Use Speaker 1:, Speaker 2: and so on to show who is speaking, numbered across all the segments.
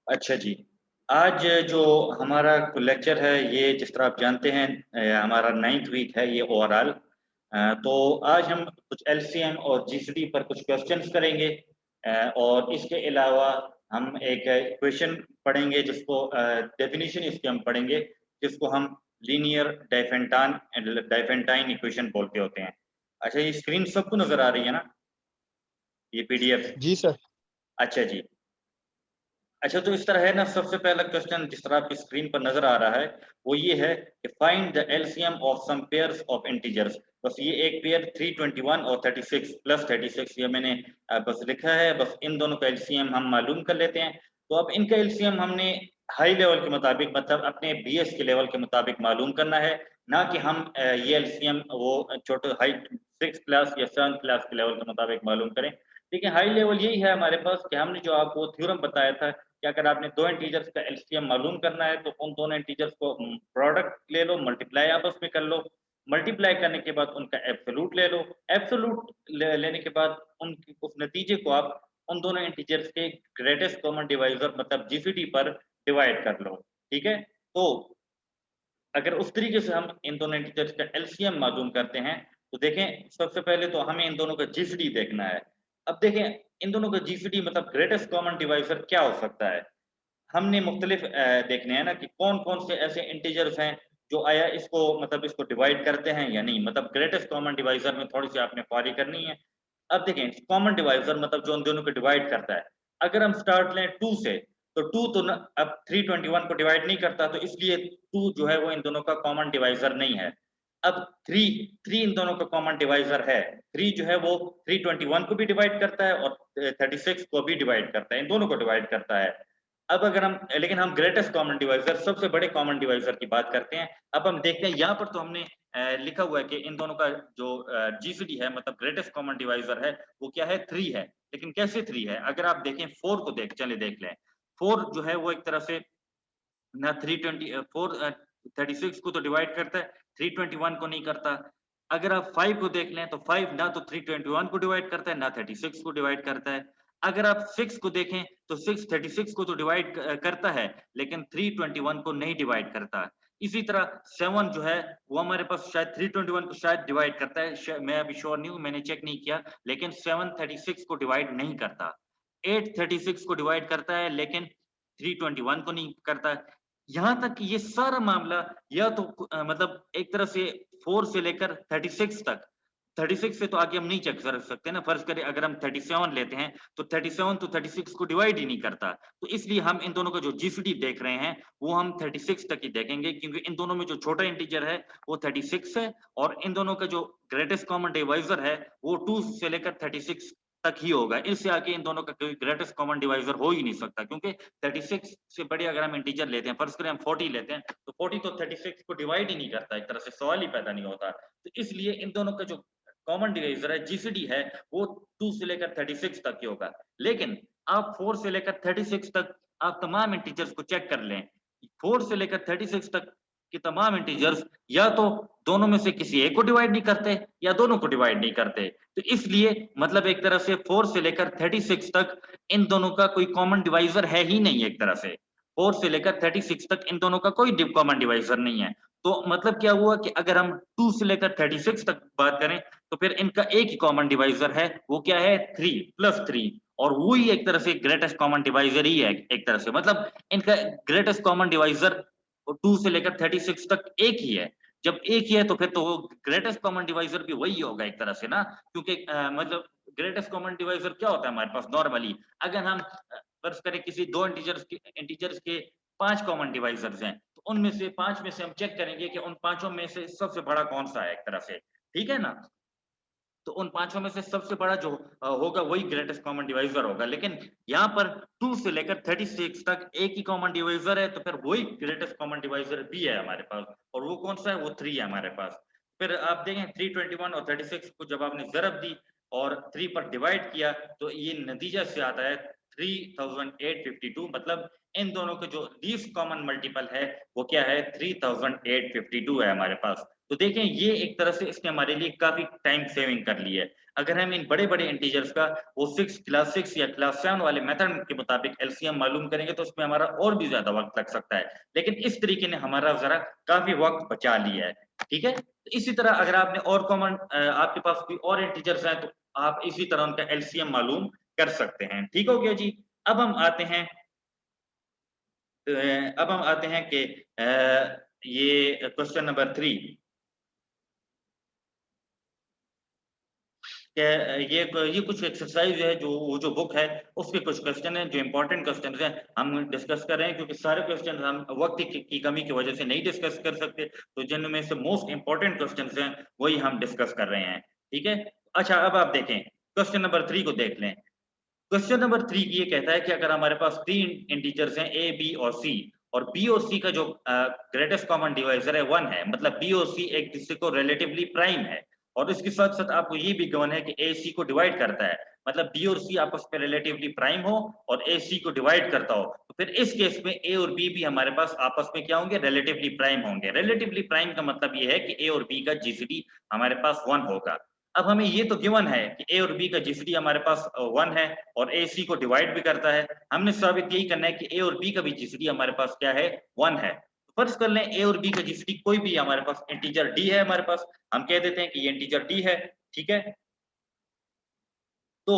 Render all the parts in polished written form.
Speaker 1: अच्छा जी। आज जो हमारा लेक्चर है ये जिस तरह आप जानते हैं हमारा 9th वीक है ये ओवरऑल। तो आज हम कुछ एलसीएम और जीसीडी पर कुछ क्वेश्चंस करेंगे और इसके अलावा हम एक इक्वेशन पढ़ेंगे जिसको डेफिनेशन इसकी हम पढ़ेंगे जिसको हम लीनियर डाइफेंटाइन इक्वेशन बोलते होते हैं। अच्छा ये स्क्रीन सबको नजर आ रही है ना, ये पीडीएफ?
Speaker 2: जी सर।
Speaker 1: अच्छा जी। अच्छा तो इस तरह है ना, सबसे पहला क्वेश्चन जिस तरह आपकी स्क्रीन पर नजर आ रहा है वो ये है कि find the LCM of some pairs of integers. बस ये एक पेयर 321 और 36 प्लस 36 ये मैंने बस लिखा है। बस इन दोनों का एलसीएम हम मालूम कर लेते हैं। तो अब इनका एलसीएम हमने हाई लेवल के मुताबिक मतलब अपने बीएस के लेवल के मुताबिक मालूम करना है, ना कि हम ये एलसीएम वो छोटे हाई 6 क्लास या 7 क्लास के लेवल के मुताबिक मालूम करें। देखिए हाई लेवल यही है हमारे पास कि हमने जो आपको थ्योरम बताया था कि अगर आपने दो इंटीजर्स का एलसीएम मालूम करना है तो उन दोनों इंटीजर्स को प्रोडक्ट ले लो, मल्टीप्लाई आपस में कर लो। मल्टीप्लाई करने के बाद उनका एब्सोल्यूट ले लो। एब्सोल्यूट लेने के बाद उनकी उस नतीजे को आप उन दोनों इंटीजर्स के ग्रेटेस्ट कॉमन डिवाइजर मतलब जीसीडी पर डिवाइड कर लो। ठीक है? तो अगर उस तरीके से हम इन दोनों इंटीजर्स का एलसीएम मालूम करते हैं तो देखें सबसे पहले तो हमें इन दोनों का जीसीडी देखना है। अब देखें इन दोनों का जीसीडी मतलब ग्रेटेस्ट कॉमन डिवाइजर क्या हो सकता है। हमने मुख्तलिफ देखने हैं ना कि कौन-कौन से ऐसे इंटीजर्स हैं जो आया इसको मतलब इसको डिवाइड करते हैं या नहीं। मतलब ग्रेटेस्ट कॉमन डिवाइज़र में थोड़ी-सी आपने ख्वारी करनी है। अब देखें कॉमन डिवाइज़र मतलब जो उन दोनों को डिवाइड करता है। अगर हम स्टार्ट लें 2 से तो 2 तो न अब 321 को डिवाइड नहीं करता तो इसलिए 2 जो है वो इन दोनों का कॉमन डिवाइज़र नहीं है। अब 3 इन दोनों का कॉमन डिवाइज़र है। 3 जो है वो 321 को भी डिवाइड करता है और 36 को भी डिवाइड करता है। इन दोनों को डिवाइड करता है। अब अगर हम लेकिन हम ग्रेटेस्ट कॉमन डिवाइज़र सबसे बड़े कॉमन डिवाइज़र की बात करते हैं। अब हम देखते हैं यहाँ पर तो हमने लिखा हुआ है कि इन दोनों का जो जीसीडी है मतलब ग्रेटेस्ट कॉमन डिवाइज़र है वो क्या है 3 है। लेकिन कैसे 3 है? अगर आप देखें 4 को देख लें। 4 जो है वो एक तरह से ना 36 को तो डिवाइड करता है, 321 को नहीं करता। अगर आप 5 को देख लें तो 5 ना तो 321 को डिवाइड करता है, ना 36 को डिवाइड करता है। अगर आप 6 को देखें तो 6 36 को तो डिवाइड करता है, लेकिन 321 को नहीं डिवाइड करता। इसी तरह 7 जो है वो हमारे पास शायद 321 को शायद डिवाइड करता है, मैं अभी श्योर नहीं हूँ, मैंने चेक नहीं किया, लेकिन 7 36 को डिवाइड नहीं करता। 8 36 को डिवाइड करता है, लेकिन 321 को नहीं करता। यहाँ तक कि ये सारा मामला या तो मतलब एक तरह से 4 से लेकर 36 तक, 36 से तो आगे हम नहीं चेक कर सकते ना। फर्ज करें अगर हम 37 लेते हैं तो 37 तो 36 को डिवाइड ही नहीं करता। तो इसलिए हम इन दोनों का जो जीसीडी देख रहे हैं वो हम 36 तक ही देखेंगे, क्योंकि इन दोनों में जो छोटा इंटीजर है वो 36 है और इन दोनों का जो ग्रेटेस्ट कॉमन डिवाइजर है वो 2 से लेकर 36 तक ही होगा। इससे आगे इन दोनों का कोई ग्रेटेस्ट कॉमन डिवाइजर हो ही नहीं सकता, क्योंकि 36 से बड़े अगर हम इंटीजर लेते हैं, फर्ज करें हम 40 लेते हैं, तो 40 तो 36 को डिवाइड ही नहीं करता, एक तरह से सवाल ही पैदा नहीं होता। तो इसलिए इन दोनों का जो कॉमन डिवाइजर है जीसीडी है वो 2 से लेकर 36 तक ही होगा। लेकिन आप 4 से लेकर 36 तक आप तमाम इंटीजर्स को चेक कर लें। 4 से लेकर 36 तक के तमाम इंटीजर्स या तो दोनों में से किसी एक को डिवाइड नहीं करते या दोनों को डिवाइड नहीं करते। तो इसलिए मतलब एक तरह से 4 से लेकर 36 तक इन दोनों का कोई कॉमन डिवाइजर है ही नहीं। एक तरह से 4 से लेकर 36 तक इन दोनों का कोई कॉमन डिवाइजर नहीं है। तो मतलब क्या हुआ कि अगर हम 2 से लेकर 36 तक बात करें तो फिर इनका एक ही कॉमन डिवाइजर है, वो क्या है 3 प्लस 3, और वो ही एक तरह से ग्रेटेस्ट कॉमन डिवाइजर ही है एक तरह से। मतलब इनका ग्रेटेस्ट कॉमन डिवाइजर 2 से लेकर 36 तक एक ही है। जब एक ही है तो फिर तो वो ग्रेटेस्ट कॉमन डिवाइजर भी वही होगा एक तरह से ना, क्योंकि मतलब ग्रेटेस्ट कॉमन डिवाइजर क्या होता है हमारे पास नॉर्मली, अगर हम फर्ज करें किसी दो इंटीजर्स के 5 कॉमन डिवाइजर्स हैं तो उनमें से 5 में से हम चेक करेंगे कि उन पांचों में से सबसे बड़ा कौन सा है एक तरह से। ठीक है ना? तो उन पांचों में से सबसे बड़ा जो होगा वही ग्रेटेस्ट कॉमन डिवाइजर होगा। लेकिन यहाँ पर 2 से लेकर 36 तक एक ही कॉमन डिवाइजर है, तो फिर वही ग्रेटेस्ट कॉमन डिवाइजर भी है हमारे पास, और वो कौन सा है, वो 3 है हमारे पास। फिर आप देखें 321 और 36 को जब आपने ज़रब दी और 3 पर डिवाइड किया तो ये नतीजा से आता है 3852। मतलब इन दोनों के जो लीस्ट कॉमन मल्टीपल है वो क्या है, 3852 है हमारे पास। तो देखें ये एक तरह से इसने हमारे लिए काफी टाइम सेविंग कर ली है। अगर हम इन बड़े बड़े इंटीजर्स का वो क्लास 6 या क्लास 7 वाले मेथड के मुताबिक एलसीएम मालूम करेंगे तो उसमें हमारा और भी ज्यादा वक्त लग सकता है, लेकिन इस तरीके ने हमारा जरा काफी वक्त बचा लिया है। ठीक है, इसी तरह अगर आपने और कॉमन आपके पास कोई और इंटीजर्स हैं तो आप इसी तरह उनका एलसीएम मालूम कर सकते हैं। ठीक हो गया जी। अब हम आते हैं अब हम आते हैं कि ये क्वेश्चन नंबर 3 ये कुछ एक्सरसाइज है जो बुक है उसके कुछ क्वेश्चन है जो इंपॉर्टेंट क्वेश्चन हैं हम डिस्कस कर रहे हैं, क्योंकि सारे क्वेश्चन हम वक्त की कमी की वजह से नहीं डिस्कस कर सकते, तो जिनमें से मोस्ट इंपॉर्टेंट क्वेश्चन हैं वही हम डिस्कस कर रहे हैं। ठीक है, अच्छा अब आप देखें क्वेश्चन नंबर 3 को देख लें। क्वेश्चन नंबर 3 ये कहता है कि अगर हमारे पास 3 इंटीजर्स हैं ए बी और सी, और बी और सी का जो ग्रेटेस्ट कॉमन डिवाइजर है 1 है, मतलब बी और सी एक दूसरे को रिलेटिवली प्राइम है, और इसके साथ साथ आपको ये भी गिवन है कि ए सी को डिवाइड करता है, मतलब बी और सी आपस में रिलेटिवली प्राइम हो और ए सी को डिवाइड करता हो, तो फिर इस केस में ए और बी भी हमारे पास आपस में क्या होंगे, रिलेटिवली प्राइम होंगे। रिलेटिवली प्राइम का मतलब ये है कि ए और बी का जीसीडी हमारे पास 1 होगा। अब हमें ये तो गिवन है कि ए और बी का जीसीडी हमारे पास 1 है और ए सी को डिवाइड भी करता है, हमने साबित यही करना है कि ए और बी का भी जीसीडी हमारे पास क्या है, 1 है। तो फर्ज कर लें ए और बी का जीसीडी कोई भी हमारे पास इंटीजर डी है, हमारे पास हम कह देते हैं कि ये इंटीजर डी है। ठीक है, तो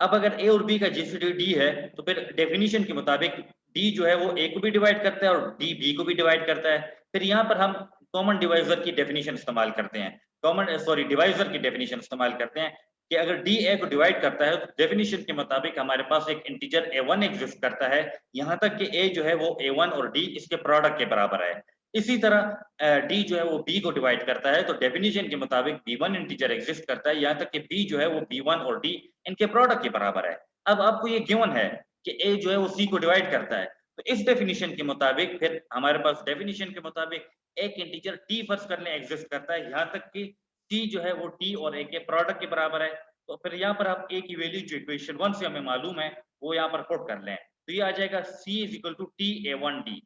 Speaker 1: अब अगर ए और बी का जीसीडी डी है तो फिर डेफिनेशन के मुताबिक डी जो है वो ए को भी डिवाइड करता है और डी बी को भी डिवाइड करता है। फिर यहाँ पर हम कॉमन डिवाइजर की डेफिनेशन इस्तेमाल करते हैं, डिवाइजर की डेफिनेशन इस्तेमाल करते हैं कि अगर डी ए को डिवाइड करता है तो डेफिनेशन के मुताबिक हमारे पास एक इंटीजर ए1 एग्जिस्ट करता है, यहाँ तक कि ए जो है वो ए1 और डी इसके प्रोडक्ट के बराबर है। इसी तरह डी जो है वो बी को डिवाइड करता है, तो डेफिनेशन के मुताबिक बी1 इंटीजर एग्जिस्ट करता है, यहाँ तक कि बी जो है वो बी1 और डी इनके प्रोडक्ट के बराबर है। अब आपको ये गिवन है कि ए जो है वो सी को डिवाइड करता है, तो इस डेफिनेशन के मुताबिक फिर हमारे पास डेफिनेशन के मुताबिक एक इंटीजर टी फर्ज करने एग्जिस्ट करता है, यहाँ तक कि सी जो है वो टी और ए के प्रोडक्ट के बराबर है। तो फिर यहाँ पर आप ए की वैल्यू जो इक्वेशन 1 से हमें मालूम है वो यहाँ पर पुट कर लें, तो ये आ जाएगा C is equal to T ए1 डी।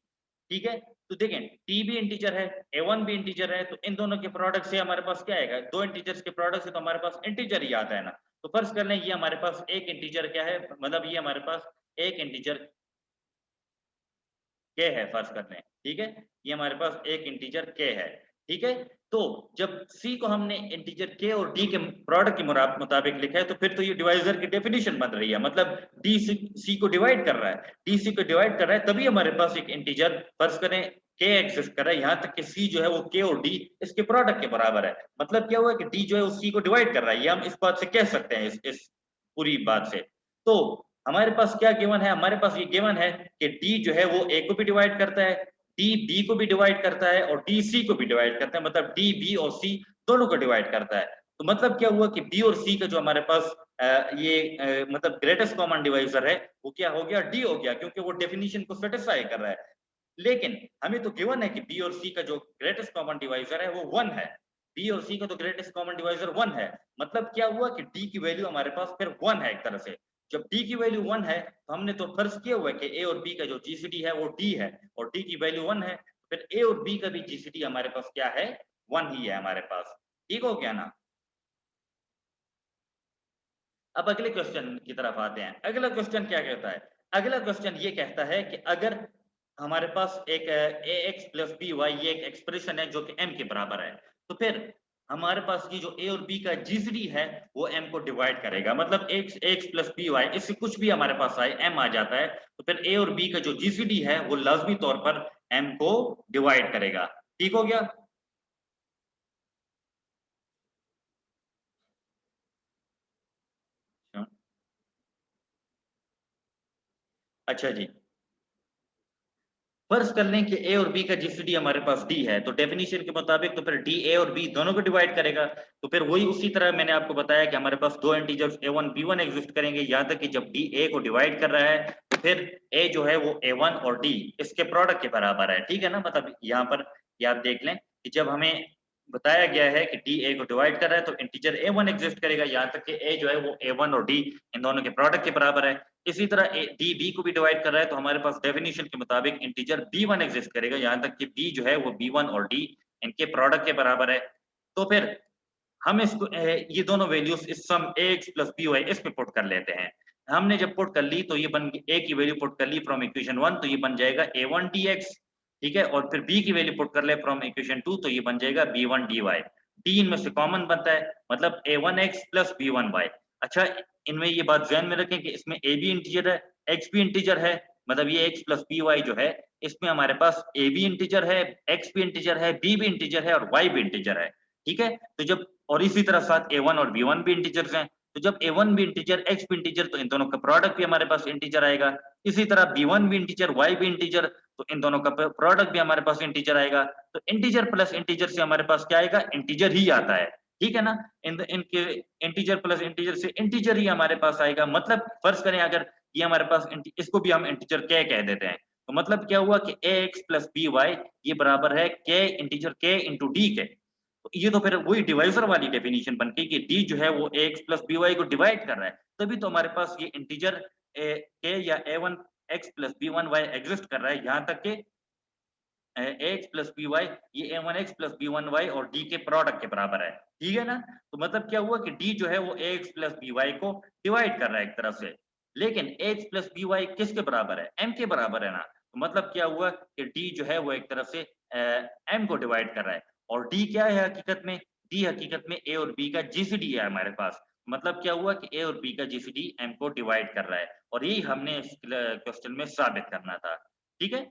Speaker 1: ठीक है, तो देखें टी भी इंटीजर है ए1 भी इंटीजर है, तो इन दोनों के प्रोडक्ट से हमारे पास क्या आएगा, दो इंटीजर्स के प्रोडक्ट से तो हमारे पास इंटीजर ही आता है ना। तो फर्ज कर लें ये हमारे पास एक इंटीजर क्या है, मतलब ये हमारे पास एक इंटीजर के है फर्ज कर लें। ठीक है, ये हमारे पास एक इंटीजर के है। ठीक है, तो जब सी को हमने इंटीजर के और डी के प्रोडक्ट के मुताबिक लिखा है तो फिर तो ये डिवाइजर की डेफिनेशन बन रही है, मतलब डी सी को डिवाइड कर रहा है, डी सी को डिवाइड कर रहा है, तभी हमारे पास एक इंटीजर फर्ज करें के एग्जिस्ट कर रहा है, यहाँ तक कि सी जो है वो के और डी इसके प्रोडक्ट के बराबर है। मतलब क्या हुआ कि डी जो है वो सी को डिवाइड कर रहा है, ये हम इस बात से कह सकते हैं, इस पूरी बात से। तो हमारे पास क्या गिवन है, हमारे पास ये गिवन है कि डी जो है वो ए को भी डिवाइड करता है, डी बी को भी डिवाइड करता है और डी सी को भी डिवाइड करता है, मतलब डी बी और सी दोनों को डिवाइड करता है। तो मतलब क्या हुआ कि बी और सी का जो हमारे पास मतलब ग्रेटेस्ट कॉमन डिवाइजर है वो क्या हो गया, डी हो गया, क्योंकि वो डेफिनेशन को सेटिस्फाई कर रहा है। लेकिन हमें तो गिवन है कि बी और सी का जो ग्रेटेस्ट कॉमन डिवाइजर है वो 1 है, बी और सी का तो ग्रेटेस्ट कॉमन डिवाइजर 1 है, मतलब क्या हुआ कि डी की वैल्यू हमारे पास फिर 1 है एक तरह से। जब डी की वैल्यू 1 है तो हमने तो फर्ज किया हुआ है कि ए और बी का जो जीसीडी है वो डी है और डी की वैल्यू 1 है, फिर ए और बी का भी जीसीडी हमारे पास क्या है, 1 ही है हमारे पास। ठीक हो गया ना। अब अगले क्वेश्चन की तरफ आते हैं। अगला क्वेश्चन क्या कहता है, अगला क्वेश्चन ये कहता है कि अगर हमारे पास एक ए एक्स प्लस बी वाई ये एक एक्सप्रेशन है जो कि एम के बराबर है, तो फिर हमारे पास ये जो ए और बी का जीसीडी है वो एम को डिवाइड करेगा, मतलब X X plus B Y इससे कुछ भी हमारे पास आए एम आ जाता है, तो फिर ए और बी का जो जीसीडी है वो लाजमी तौर पर एम को डिवाइड करेगा। ठीक हो गया। अच्छा जी, फर्ज कर लें कि ए और बी का जीसीडी हमारे पास डी है, तो डेफिनेशन के मुताबिक तो फिर डी ए और बी दोनों को डिवाइड करेगा। तो फिर वही उसी तरह मैंने आपको बताया कि हमारे पास दो इंटीजर्स ए1 बी1 एग्जिस्ट करेंगे, यहाँ तक कि जब डी ए को डिवाइड कर रहा है तो फिर ए जो है वो ए1 और डी इसके प्रोडक्ट के बराबर है। ठीक है ना, मतलब यहाँ पर ये आप देख लें कि जब हमें बताया गया है कि डी ए को डिवाइड कर रहा है तो इंटीजर ए1 एग्जिस्ट करेगा, यहाँ तक कि ए जो है वो ए1 और डी इन दोनों के प्रोडक्ट के बराबर है। इसी तरह डी बी को भी डिवाइड कर रहा है, तो हमारे पास डेफिनेशन के मुताबिक इंटीजर बी1 एग्जिस्ट करेगा, यहाँ तक कि बी जो है वो बी1 और डी इनके प्रोडक्ट के बराबर है। तो फिर हम इसको ये दोनों वैल्यूज इस सम ax प्लस by इसमें पुट कर लेते हैं। हमने जब पुट कर ली तो ये बन a की वैल्यू पुट कर ली फ्रॉम इक्वेशन 1 तो ये बन जाएगा a1 dx, ठीक है, और फिर b की वैल्यू पुट कर ले फ्रॉम इक्वेशन 2 तो ये बन जाएगा b1 dy। d इनमें से कॉमन बनता है, मतलब a1x प्लस b1y। अच्छा, इनमें ये बात ध्यान में रखें कि इसमें a भी इंटीजर है, x भी इंटीजर है, मतलब ये x प्लस by जो है इसमें हमारे पास a भी इंटीजर है, x भी इंटीजर है, b भी इंटीजर है और y भी इंटीजर है, ठीक है। तो जब और इसी तरह साथ a1 और b1 भी इंटीजर्स हैं, तो जब a1 भी इंटीजर x भी इंटीजर तो इन दोनों का प्रोडक्ट भी हमारे पास इंटीजर आएगा। इसी तरह b1 भी इंटीजर y भी इंटीजर तो इन दोनों का प्रोडक्ट भी हमारे पास इंटीजर आएगा। तो इंटीजर प्लस इंटीजर से हमारे पास क्या आएगा, इंटीजर ही आता है, ठीक है ना। इनके इंटीजर प्लस इंटीजर से इंटीजर ही हमारे पास आएगा। मतलब फर्ज करें अगर ये हमारे पास इसको भी हम इंटीजर k कह देते हैं, तो मतलब क्या हुआ कि ax प्लस by ये बराबर है k integer k into D के। ये तो फिर वही डिवाइजर वाली डेफिनेशन बन गई कि d जो है वो ax प्लस by को डिवाइड कर रहा है, तभी तो हमारे पास ये इंटीजर k या a1 x plus b1 y exist कर रहा है। यहाँ तक के ax प्लस by ये a1x प्लस b1y और d के प्रोडक्ट के बराबर है, ठीक है ना। तो मतलब क्या हुआ कि d जो है वो ax प्लस by को डिवाइड कर रहा है एक तरफ से, लेकिन ax प्लस by किसके बराबर है, m के बराबर है ना। तो मतलब क्या हुआ कि d जो है वो एक तरफ से m को डिवाइड कर रहा है। और d क्या है हकीकत में, d हकीकत में a और b का जीसीडी है हमारे पास। मतलब क्या हुआ कि a और b का जीसीडी m को डिवाइड कर रहा है, और यही हमने इस क्वेश्चन में साबित करना था, ठीक है।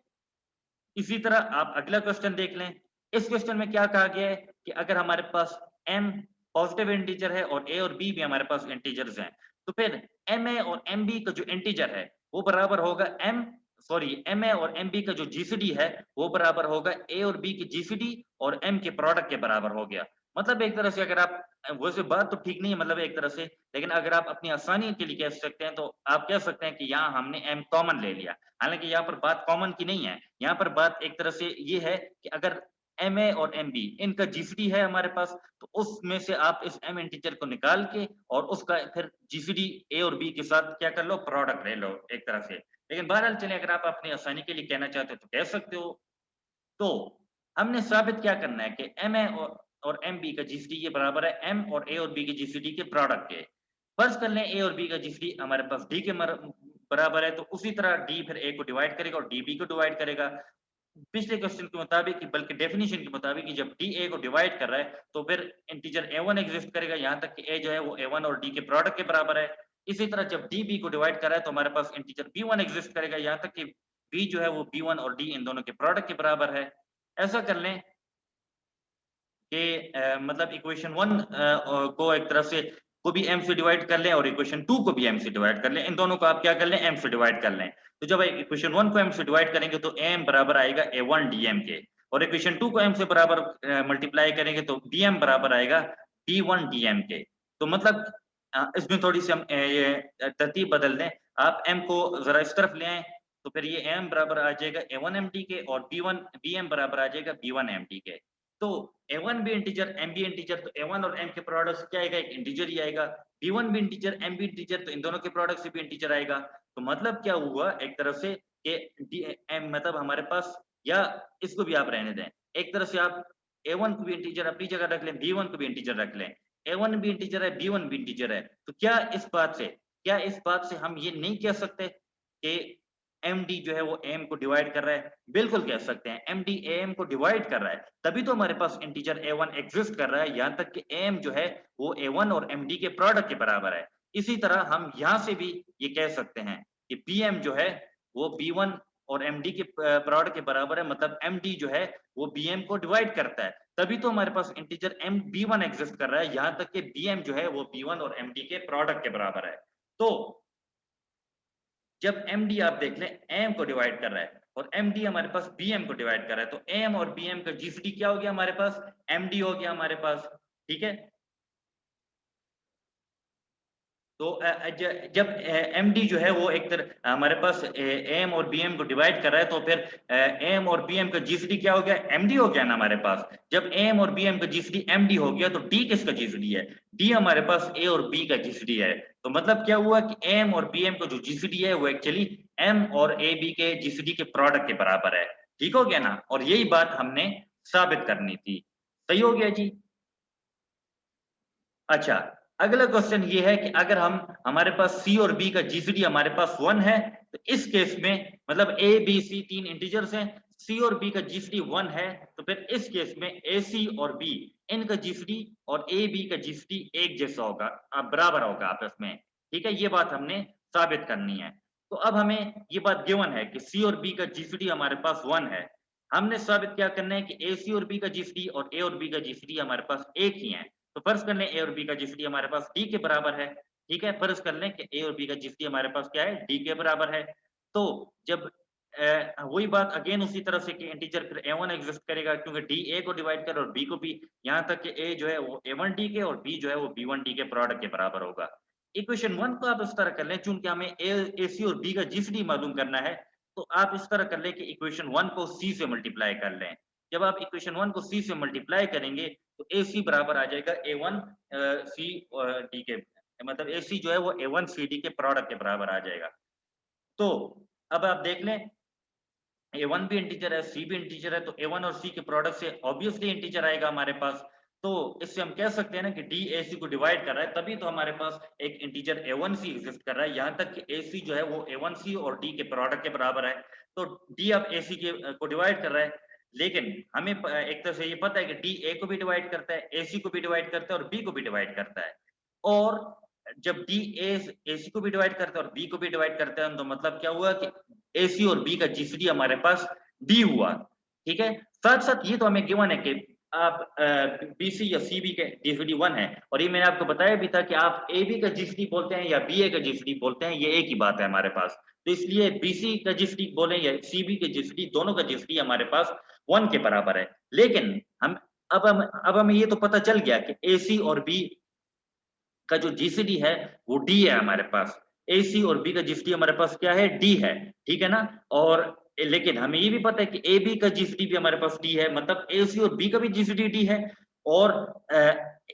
Speaker 1: इसी तरह आप अगला क्वेश्चन देख लें। इस क्वेश्चन में क्या कहा गया है कि अगर हमारे पास m पॉजिटिव इंटीजर है और a और b भी हमारे पास इंटीजर्स हैं, तो फिर ma और mb का जो इंटीजर है वो बराबर होगा ma और mb का जो जीसीडी है वो बराबर होगा a और b की जीसीडी और m के प्रोडक्ट के बराबर हो गया। मतलब एक तरह से अगर आप, वैसे बात तो ठीक नहीं है मतलब एक तरह से, लेकिन अगर आप अपनी आसानी के लिए कह सकते हैं तो आप कह सकते हैं कि यहाँ हमने m कॉमन ले लिया। हालांकि यहाँ पर बात कॉमन की नहीं है, यहाँ पर बात एक तरह से ये है कि अगर ma और mb इनका जीसीडी है हमारे पास, तो उसमें से आप इस m इंटीजर को निकाल के और उसका फिर जीसीडी a और b के साथ क्या कर लो, प्रोडक्ट ले लो एक तरह से। लेकिन बहरहाल चलिए, अगर आप अपनी आसानी के लिए कहना चाहते हो तो कह सकते हो। तो हमने साबित क्या करना है कि ma और mb का जीसीडी ये बराबर है m और a और b के जीसीडी के प्रोडक्ट के। फर्ज कर लें a और b का जीसीडी हमारे पास d के बराबर है, तो उसी तरह d फिर a को डिवाइड करेगा और d b को डिवाइड करेगा। पिछले क्वेश्चन के मुताबिक, बल्कि डेफिनेशन के मुताबिक कि जब d a को डिवाइड कर रहा है तो फिर इंटीजर a1 एग्जिस्ट करेगा, यहाँ तक कि a जो है वो a1 और d के प्रोडक्ट के बराबर है। इसी तरह जब d b को डिवाइड कर रहा है तो हमारे पास इंटीजर b1 एग्जिस्ट करेगा, यहाँ तक कि b जो है वो b1 और d इन दोनों के प्रोडक्ट के बराबर है। ऐसा कर लें कि मतलब इक्वेशन 1 को एक तरफ से को भी m से डिवाइड कर लें और इक्वेशन 2 को भी m से डिवाइड कर लें। इन दोनों को आप क्या कर लें, m से डिवाइड कर लें। तो जब इक्वेशन 1 को m से डिवाइड करेंगे तो m बराबर आएगा a1 dm के, और इक्वेशन 2 को m से बराबर मल्टीप्लाई करेंगे तो bm बराबर आएगा b1 dm के। तो मतलब इसमें थोड़ी सी हम ये तरतीब बदल दें, आप m को जरा इस तरफ ले आए तो फिर ये m बराबर आ जाएगा a1 md के और bm बराबर आ जाएगा b1 md के। तो a1 भी इंटीजर m भी इंटीजर, तो a1 और m के प्रोडक्ट से क्या आएगा, एक इंटीजर ही आएगा। b1 भी इंटीजर m भी इंटीजर, तो इन दोनों के प्रोडक्ट से भी इंटीजर आएगा। तो मतलब क्या हुआ एक तरफ से कि m मतलब हमारे पास, या इसको भी आप रहने दें, एक तरफ से आप a1 को भी इंटीजर अपनी जगह रख लें, b1 को भी इंटीजर रख लें। a1 भी इंटीजर है, b1 भी इंटीजर है, तो क्या इस बात से हम ये नहीं कह सकते कि md जो है वो am को डिवाइड कर रहा है? बिल्कुल कह सकते हैं, md am को डिवाइड कर रहा है, तभी तो हमारे पास इंटीजर a1 एग्जिस्ट कर रहा है, यहाँ तक कि am जो है वो a1 और md के प्रोडक्ट के बराबर है। इसी तरह हम यहाँ से भी ये कह सकते हैं कि bm जो है वो b1 और md के प्रोडक्ट के बराबर है, मतलब md जो है वो bm को डिवाइड करता है, तभी तो हमारे पास इंटीजर b1 एग्जिस्ट कर रहा है, यहाँ तक कि bm जो है वो b1 और md के प्रोडक्ट के बराबर है। तो जब md आप देख लें m को डिवाइड कर रहा है और md हमारे पास bm को डिवाइड कर रहा है, तो m और bm का जीसीडी क्या हो गया हमारे पास, md हो गया हमारे पास, ठीक है। तो जब md जो है वो एक तरह हमारे पास am और bm को डिवाइड कर रहा है, तो फिर am और bm का जीसीडी क्या हो गया, md हो गया ना हमारे पास। जब am और bm का जीसीडी md हो गया तो d किसका जीसीडी है, d हमारे पास a और b का जीसीडी है। तो मतलब क्या हुआ कि m और bm का जो जीसीडी है वो एक्चुअली m और ab के जीसीडी के प्रोडक्ट के बराबर है, ठीक हो गया ना। और यही बात हमने साबित करनी थी, सही हो गया जी। अच्छा, अगला क्वेश्चन ये है कि अगर हमारे पास सी और बी का जीसीडी हमारे पास 1 है, तो इस केस में मतलब ए बी सी तीन इंटीजर्स हैं, सी और बी का जीसीडी 1 है, तो फिर इस केस में ए सी और बी इनका जीसीडी और ए बी का जीसीडी एक जैसा होगा, बराबर होगा आपस में। ठीक है, ये बात हमने साबित करनी है। तो अब हमें ये बात गिवन है कि सी और बी का जीसीडी हमारे पास 1 है। हमने साबित क्या करना है कि ए सी और बी का जीसीडी और ए और बी का जीसीडी हमारे पास एक ही है। तो फर्ज कर लें ए और बी का जीसीडी हमारे पास डी के बराबर है। ठीक है, फर्ज कर लें कि ए और बी का जीसीडी हमारे पास क्या है, डी के बराबर है। तो जब वही बात अगेन उसी तरह से कि इंटीजर फिर ए वन एग्जिस्ट करेगा, क्योंकि डी ए को डिवाइड कर और बी को भी, यहाँ तक कि ए जो है वो ए वन डी के और बी जो है वो बी वन डी के प्रोडक्ट के बराबर होगा। इक्वेशन 1 को आप इस तरह कर लें, चूंकि हमें ए सी और बी का जीसीडी मालूम करना है, तो आप इस तरह कर लें कि इक्वेशन 1 को सी से मल्टीप्लाई कर लें। जब आप इक्वेशन 1 को सी से मल्टीप्लाई करेंगे तो ए सी बराबर आ जाएगा ए वन सी डी के, मतलब ए सी जो है वो ए वन सी डी के प्रोडक्ट के बराबर आ जाएगा। तो अब आप देख लें, ए वन भी इंटीजर है, सी भी इंटीजर है, तो ए वन और सी के प्रोडक्ट से ऑब्वियसली इंटीजर आएगा हमारे पास। तो इससे हम कह सकते हैं ना कि डी ए सी को डिवाइड कर रहा है, तभी तो हमारे पास एक integer a one C exist कर रहा है, यहाँ तक कि ए सी जो है वो ए वन सी और डी के प्रोडक्ट के बराबर है। तो डी अब ए सी के को डिवाइड कर रहा है, लेकिन हमें एक तरह से ये पता है कि डी ए को भी डिवाइड करता है, ए सी को भी डिवाइड करता है और बी को भी डिवाइड करता है। और जब डी ए सी को भी डिवाइड करता है और बी को भी डिवाइड करता है, तो मतलब क्या हुआ कि ए सी और बी का जीसीडी हमारे पास डी हुआ। ठीक है, साथ साथ ये तो हमें गिवन है कि आप बी सी या सी बी के जीसीडी 1 है, और ये मैंने आपको बताया भी था कि आप ए बी का जीसीडी बोलते हैं या बी ए का जीसीडी बोलते हैं, ये एक ही बात है हमारे पास। तो इसलिए बी सी का जीसीडी बोले या सी बी के जीसीडी, दोनों का जीसीडी हमारे पास 1 के बराबर है। लेकिन अब हमें ये तो पता चल गया कि ए सी और बी का जो जीसीडी है वो डी है हमारे पास, ए सी और बी का जीसीडी हमारे पास क्या है, डी है। ठीक है ना, और लेकिन हमें ये भी पता है कि ए बी का जीसीडी भी हमारे पास डी है, मतलब ए सी और बी का भी जीसीडी डी है, और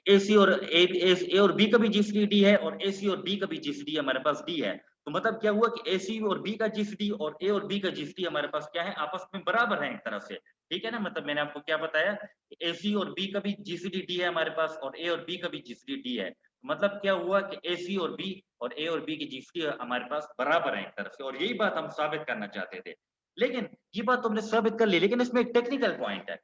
Speaker 1: ए सी और ए और बी का भी जीसीडी डी है, और ए सी और बी का भी जीसीडी हमारे पास डी है। तो मतलब क्या हुआ कि ए सी और बी का जीसीडी और ए और बी का जीसीडी हमारे पास क्या है, आपस में बराबर है एक तरह से। ठीक है ना, मतलब मैंने आपको क्या बताया, ए सी और बी का भी जीसीडी डी है हमारे पास, और ए और बी का भी जीसीडी डी है। मतलब क्या हुआ कि ए सी और बी और ए और बी की जीसीडी हमारे पास बराबर है एक तरफ से, और यही बात हम साबित करना चाहते थे। लेकिन ये बात तो हमने साबित कर ली, लेकिन इसमें एक टेक्निकल पॉइंट है।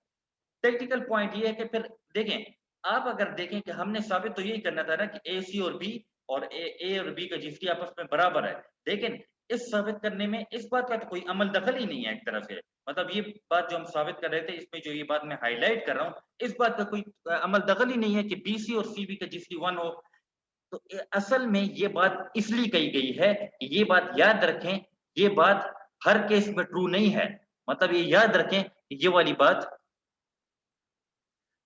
Speaker 1: टेक्निकल पॉइंट ये है कि फिर देखें, आप अगर देखें कि हमने साबित तो यही करना था ना कि ए सी और बी और ए और बी का जीसीडी आपस में बराबर है, लेकिन इस साबित करने में इस बात का तो कोई अमल दखल ही नहीं है एक तरह से। मतलब ये बात जो हम साबित कर रहे थे, इसमें जो ये बात मैं हाईलाइट कर रहा हूँ, इस बात का कोई अमल दखल ही नहीं है कि बी सी और सी बी का जीसीडी 1 हो। तो असल में ये बात इसलिए कही गई है कि ये बात याद रखें, ये बात हर केस में ट्रू नहीं है। मतलब ये याद रखें कि ये वाली बात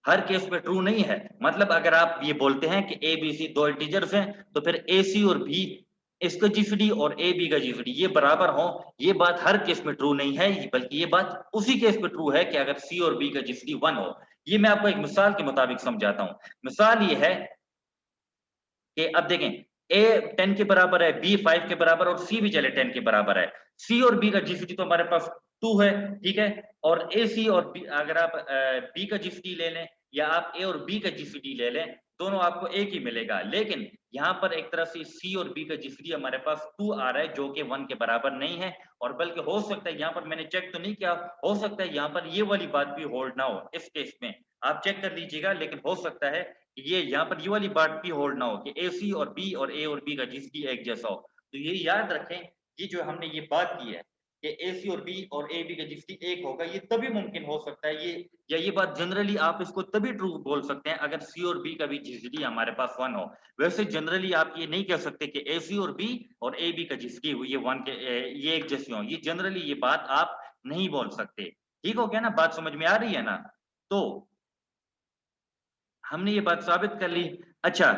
Speaker 1: हर केस में ट्रू नहीं है। मतलब अगर आप ये बोलते हैं कि ए बी सी दो इंटीजर्स हैं, तो फिर ए सी और बी इसका जीसीडी और ए बी का जीसीडी ये बराबर हो, ये बात हर केस में ट्रू नहीं है, बल्कि ये बात उसी केस में ट्रू है कि अगर सी और बी का जीसीडी 1 हो। ये मैं आपको एक मिसाल के मुताबिक समझाता हूँ। मिसाल ये है कि अब देखें, ए 10 के बराबर है, बी 5 के बराबर, और सी भी चले 10 के बराबर है। सी और बी का जीसीडी तो हमारे पास 2 है, ठीक है, और ए सी और बी, अगर आप बी का जीसीडी ले लें या आप ए और बी का जीसीडी ले लें, दोनों आपको एक ही मिलेगा। लेकिन यहाँ पर एक तरह से सी और बी का जीसीडी हमारे पास 2 आ रहा है, जो कि 1 के बराबर नहीं है, और बल्कि हो सकता है, यहाँ पर मैंने चेक तो नहीं किया, हो सकता है यहाँ पर ये वाली बात भी होल्ड ना हो। इस केस में आप चेक कर लीजिएगा, लेकिन हो सकता है ये यहाँ पर ये वाली बात भी होल्ड ना हो कि ए सी और बी और ए और बी का जीसीडी एक जैसा हो। तो ये याद रखें, ये जो हमने ये बात की है कि ए सी और बी और ए बी का जीसीडी एक होगा, ये तभी मुमकिन हो सकता है, ये बात जनरली आप इसको तभी ट्रू बोल सकते हैं अगर सी और बी का भी जीसीडी हमारे पास 1 हो। वैसे जनरली आप ये नहीं कह सकते कि ए सी और बी और ए बी का जीसीडी ये 1 के ये एक जैसी हो। ये जनरली ये बात आप नहीं बोल सकते। ठीक हो गया ना, बात समझ में आ रही है ना? तो हमने ये बात साबित कर ली। अच्छा,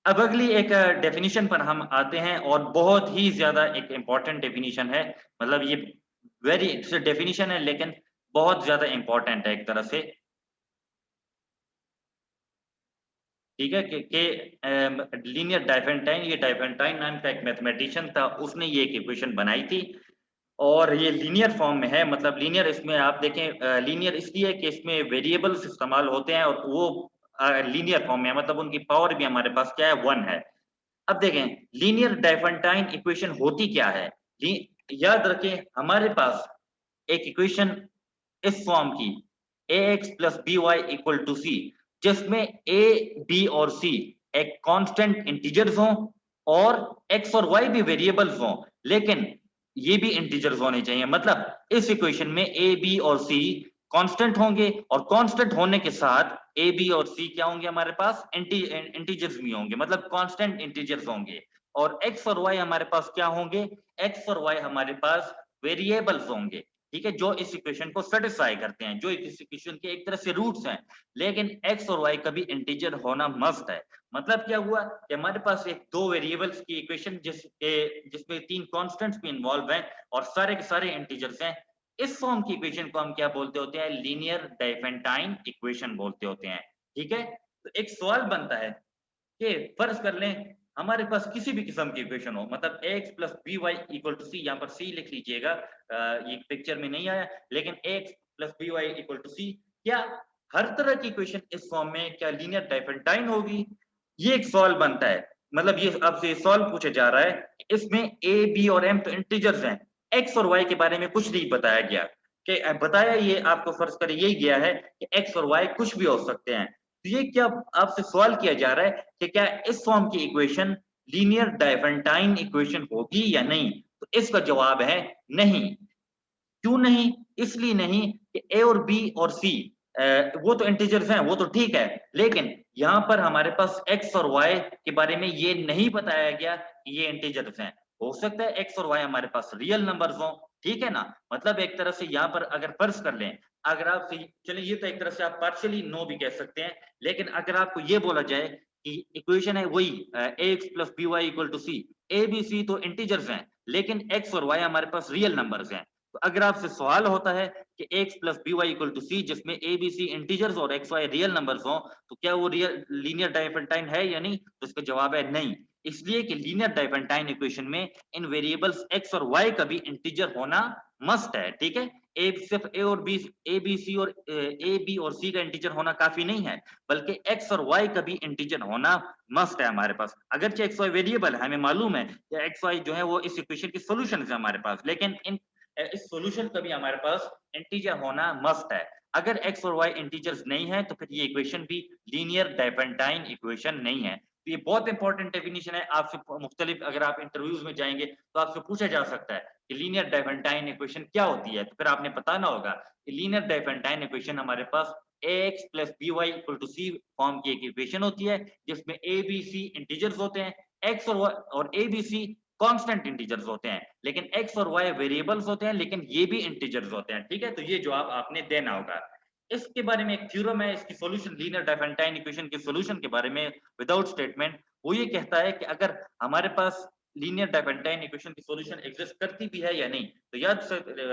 Speaker 1: अब अगली एक डेफिनेशन पर हम आते हैं, और बहुत ही ज्यादा एक इंपॉर्टेंट डेफिनेशन है। मतलब ये वेरी डेफिनेशन है, लेकिन बहुत ज्यादा इंपॉर्टेंट है एक तरह से। ठीक है, कि लीनियर डाइफेंटाइन, ये डाइफेंटाइन नाम का एक मैथमेटिशियन था, उसने ये एक इक्वेशन बनाई थी, और ये लीनियर फॉर्म में है। मतलब लीनियर, इसमें आप देखें लीनियर इसलिए कि इसमें वेरिएबल्स इस्तेमाल होते हैं, और वो लीनियर फॉर्म में है, मतलब उनकी पावर भी हमारे पास क्या है 1 है। अब देखें लीनियर डायफेंटाइन इक्वेशन होती क्या है। याद रखें हमारे पास एक इक्वेशन इस फॉर्म की ax plus B Y equal to C, जिसमें a b और c एक कांस्टेंट इंटीजर्स हों और x और y भी वेरिएबल्स हों, लेकिन ये भी इंटीजर्स होने चाहिए। मतलब इस इक्वेशन में a b और c कांस्टेंट होंगे और कांस्टेंट होने के साथ a b और c क्या होंगे हमारे पास इंटीजर्स भी होंगे, मतलब कांस्टेंट इंटीजर्स होंगे। और x और y हमारे पास क्या होंगे, x और y हमारे पास वेरिएबल्स होंगे, ठीक है, जो इस इक्वेशन को सेटिस्फाई करते हैं, जो इस इक्वेशन के एक तरह से रूट्स हैं। लेकिन x और y कभी इंटीजर होना मस्ट है। मतलब क्या हुआ कि हमारे पास एक दो वेरिएबल्स की इक्वेशन जिसमें 3 कांस्टेंट्स भी इन्वॉल्व हैं और सारे के सारे इंटीजर्स हैं, इस फॉर्म की इक्वेशन को हम क्या बोलते होते हैं, लीनियर डायफेंटाइन इक्वेशन बोलते होते हैं। ठीक है, तो एक सवाल बनता है कि फर्ज कर लें हमारे पास किसी भी किस्म की इक्वेशन हो, मतलब ax plus B Y equal to C, यहाँ पर सी लिख लीजिएगा, ये पिक्चर में नहीं आया, लेकिन ax plus B Y equal to C, क्या हर तरह की इक्वेशन इस फॉर्म में क्या लीनियर डायफेंटाइन होगी, ये एक सवाल बनता है। मतलब ये आपसे सवाल पूछा जा रहा है, इसमें a b और m तो इंटीजर्स हैं, x और y के बारे में कुछ नहीं बताया गया, कि बताया ये आपको फर्ज करें यही गया है कि x और y कुछ भी हो सकते हैं। तो ये क्या आपसे सवाल किया जा रहा है कि क्या इस फॉर्म की इक्वेशन लीनियर डायफेंटाइन इक्वेशन होगी या नहीं, तो इसका जवाब है नहीं। क्यों नहीं, इसलिए नहीं कि ए और बी और सी वो तो इंटीजर्स हैं, वो तो ठीक है, लेकिन यहाँ पर हमारे पास एक्स और वाई के बारे में ये नहीं बताया गया कि ये इंटीजर्स हैं। हो सकता है एक्स और वाई हमारे पास रियल नंबर्स हों, ठीक है ना। मतलब एक तरह से यहाँ पर अगर फर्ज कर लें, अगर आप चलिए ये तो एक तरह से आप पार्शियली नो भी कह सकते हैं, लेकिन अगर आपको ये बोला जाए कि इक्वेशन है वही A X plus B Y equal to C, A B C तो इंटीजर्स हैं, लेकिन एक्स और वाई हमारे पास रियल नंबर्स हैं। तो अगर आपसे सवाल होता है कि x plus B Y equal to C, जिसमें ए बी सी इंटीजर्स और एक्स वाई रियल नंबर्स हो, तो क्या वो रियल लीनियर डायफेंटाइन है या नहीं, तो इसका जवाब है नहीं। इसलिए कि लीनियर डायफेंटाइन इक्वेशन में इन वेरिएबल्स x और y का भी इंटीजर होना मस्ट है, ठीक है। ए सिर्फ ए और बी, ए बी सी और ए बी और सी का इंटीजर होना काफी नहीं है, बल्कि x और y का भी इंटीजर होना मस्ट है हमारे पास। अगरचे एक्स वाई वेरिएबल है, हमें मालूम है कि एक्स वाई जो है वो इस इक्वेशन की सोल्यूशन है हमारे पास, लेकिन इन इस सॉल्यूशन का भी हमारे पास इंटीजर होना मस्ट है। अगर x और y इंटीजर्स नहीं है तो फिर ये इक्वेशन भी लीनियर डायफेंटाइन इक्वेशन नहीं है। तो ये बहुत इंपॉर्टेंट डेफिनेशन है, आपसे मुख्तलिफ अगर आप इंटरव्यूज में जाएंगे तो आपसे पूछा जा सकता है कि लीनियर डायफेंटाइन इक्वेशन क्या होती है, तो फिर आपने बताना होगा कि लीनियर डायफेंटाइन इक्वेशन हमारे पास ax plus B Y equal to C form की एक इक्वेशन होती है, जिसमें a b c इंटीजर्स होते हैं, x और a b c constant integers होते हैं, लेकिन x और y वेरिएबल्स होते हैं, लेकिन ये भी इंटीजर्स होते हैं, ठीक है। तो ये जवाब आपने देना होगा। इसके बारे में एक थ्योरम है, इसकी सॉल्यूशन लीनियर डायफेंटाइन इक्वेशन के सॉल्यूशन के बारे में विदाउट स्टेटमेंट, वो ये कहता है कि अगर हमारे पास लीनियर डायफेंटाइन इक्वेशन की सॉल्यूशन एग्जिस्ट करती भी है या नहीं, तो याद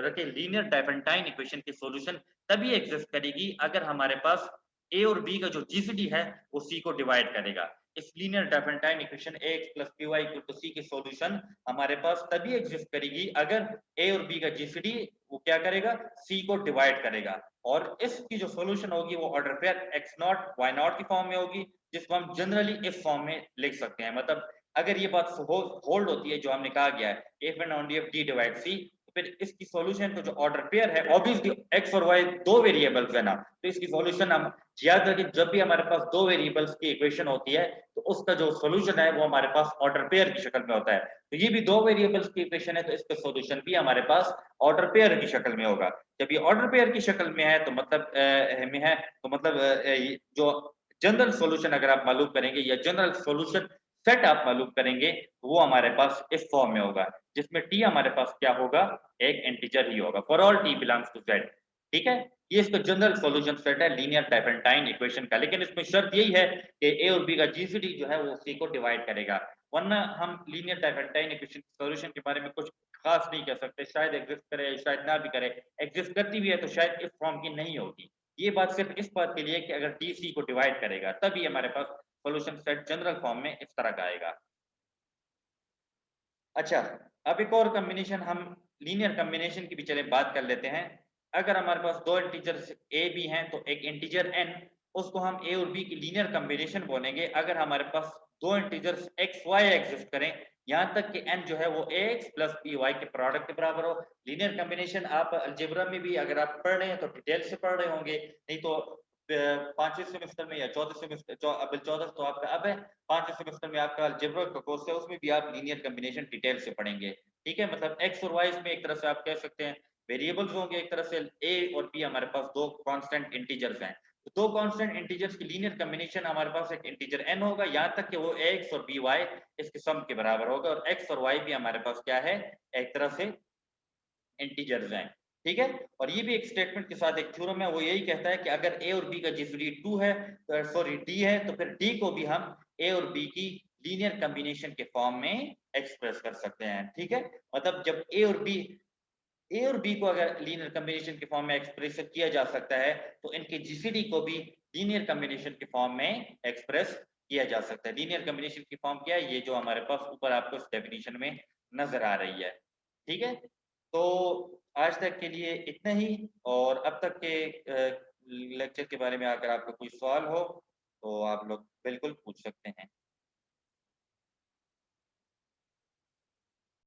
Speaker 1: रखें लीनियर डायफेंटाइन इक्वेशन की सॉल्यूशन तभी एग्जिस्ट करेगी अगर हमारे पास ए और बी का जो जीसीडी है वो सी को डिवाइड करेगा। इस linear डायफेंटाइन equation ax plus by equal to c की सॉल्यूशन हमारे पास तभी एग्जिस्ट करेगी अगर a और b का जीसीडी वो क्या करेगा, c को डिवाइड करेगा। और इसकी जो सॉल्यूशन होगी वो order pair x not y not की फॉर्म में होगी, जिसको हम जनरली इस फॉर्म में लिख सकते हैं। मतलब अगर ये बात होल्ड होती है जो हमने कहा गया है if and only if d divide c, फिर इसकी सॉल्यूशन को जो ऑर्डर पेयर है, ऑब्वियसली x और y दो वेरिएबल्स है ना, तो इसकी सॉल्यूशन हम याद रखें जब भी हमारे पास दो वेरिएबल्स की इक्वेशन होती है तो उसका जो सॉल्यूशन है वो हमारे पास ऑर्डर पेयर की शक्ल में होता है। तो ये भी दो वेरिएबल्स की इक्वेशन है तो इसका सॉल्यूशन भी हमारे पास ऑर्डर पेयर की शक्ल में होगा। जब ये ऑर्डर पेयर की शक्ल में है तो मतलब जो जनरल सॉल्यूशन अगर आप मालूम करेंगे या जनरल सॉल्यूशन सेट आप मालूम करेंगे तो वो हमारे पास इस फॉर्म में होगा, जिसमें टी हमारे पास क्या होगा, एक इंटीजर ही होगा for all T belongs to Z, ठीक है। ये इसका जनरल सॉल्यूशन सेट है लीनियर डायफेंटाइन इक्वेशन का, लेकिन इसमें शर्त यही है कि ए और बी का जीसीडी जो है वो सी को डिवाइड करेगा, वरना हम लीनियर डायफेंटाइन इक्वेशन सॉल्यूशन के बारे में कुछ खास नहीं कह सकते, शायद एग्जिस्ट करे शायद ना भी करे, एग्जिस्ट करती भी है तो शायद इस फॉर्म की नहीं होगी। ये बात सिर्फ इस बात के लिए कि अगर डी सी को डिवाइड करेगा तभी हमारे पास सॉल्यूशन सेट जनरल फॉर्म में इस तरह का आएगा। अच्छा, अब एक और कॉम्बिनेशन हम लीनियर कॉम्बिनेशन की भी चले बात कर लेते हैं। अगर हमारे पास दो इंटीजर्स ए बी हैं तो एक इंटीजर एन उसको हम ए और बी की लीनियर कॉम्बिनेशन बोलेंगे अगर हमारे पास दो इंटीजर्स एक्स वाई एग्जिस्ट करें, यहाँ तक कि n जो है वो ax प्लस बी वाई के प्रोडक्ट के बराबर हो। लीनियर कॉम्बिनेशन आप अलजेब्रा में भी अगर आप पढ़ रहे हैं तो डिटेल से पढ़ रहे होंगे, नहीं तो पांचवें सेमेस्टर में या चौथे सेमेस्टर अब चौदह तो आपका अब है, पांचवें सेमेस्टर में आपका अलजेब्रा का कोर्स है, उसमें भी आप लीनियर कॉम्बिनेशन डिटेल से पढ़ेंगे। ठीक है, मतलब एक्स और वाई में एक तरह से आप कह सकते हैं वेरिएबल्स होंगे, एक तरह से ए और बी हमारे पास दो कांस्टेंट इंटीजर्स हैं, तो दो कांस्टेंट इंटीजर्स की लीनियर कॉम्बिनेशन हमारे पास एक इंटीजर n होगा, यहाँ तक कि वो एक्स और बी वाई इसके सम के बराबर होगा, और एक्स और वाई भी हमारे पास क्या है, एक तरह से इंटीजर्स हैं। ठीक है, और ये भी एक स्टेटमेंट के साथ एक थ्योरम है, वो यही कहता है कि अगर ए और बी का जीसीडी 2 है, सॉरी डी है, तो फिर डी को भी हम ए और बी की लीनियर कॉम्बिनेशन के फॉर्म में एक्सप्रेस कर सकते हैं। ठीक है, मतलब जब ए और बी को अगर लीनियर कॉम्बिनेशन के फॉर्म में एक्सप्रेस किया जा सकता है, तो इनके जीसीडी को भी लीनियर कॉम्बिनेशन के फॉर्म में एक्सप्रेस किया जा सकता है। लीनियर कॉम्बिनेशन की फॉर्म क्या है, ये जो हमारे पास ऊपर आपको इस डेफिनेशन में नजर आ रही है। ठीक है, तो आज तक के लिए इतना ही, और अब तक के लेक्चर के बारे में अगर आपका कोई सवाल हो तो आप लोग बिल्कुल पूछ सकते हैं।